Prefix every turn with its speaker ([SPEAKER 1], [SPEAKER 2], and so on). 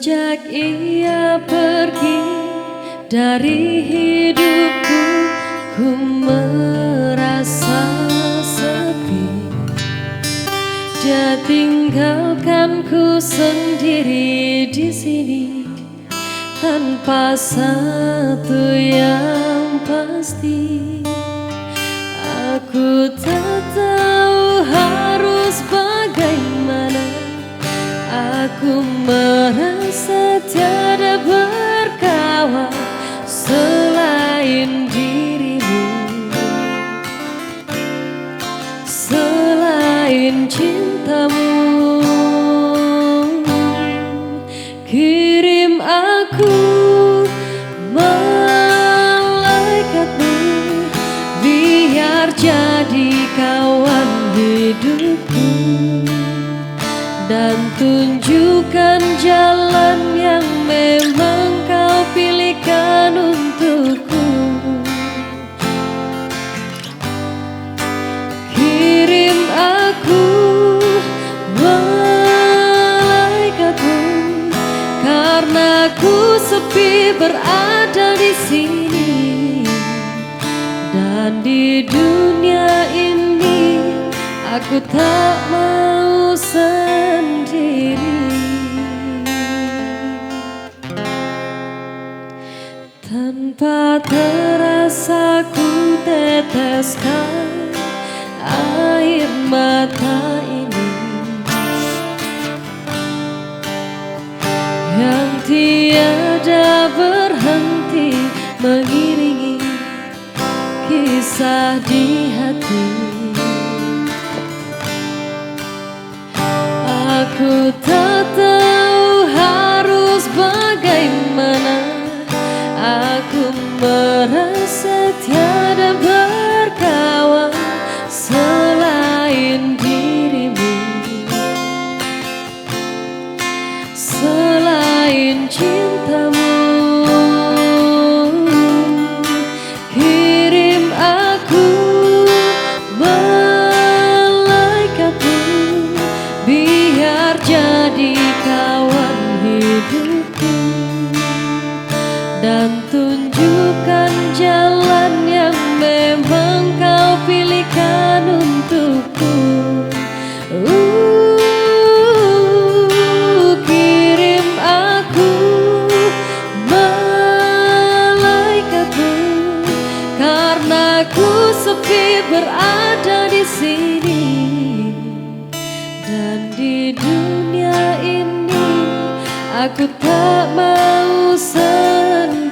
[SPEAKER 1] Sejak ia pergi dari hidupku, ku merasa sepi. Dia tinggalkanku sendiri di sini, tanpa satu yang pasti. Aku tak tahu harus bagaimana. Aku merasa tiada berkawan selain dirimu, selain cintamu. Kirim aku malaikatmu, biar jadi kawan hidupku, dan tunjukkan jalan yang memang kau pilihkan untukku. Kirim aku malaikatmu, karena ku sepi berada di sini, dan di dunia ini aku tak mau sendiri. Tanpa terasa ku teteskan air mata ini, yang tiada berhenti mengiringi kisah di hati. Aku tak tahu harus bagaimana. Aku merasa tiada berkawan selain dirimu, selain cintamu. Kirim aku malaikatmu, biar jadi kawan hidupku, dan tunjukkan jalan yang memang kau pilihkan untukku. Kirim aku malaikatmu, karena ku sepi berada di sini, dan di dunia ini aku tak mau sendiri.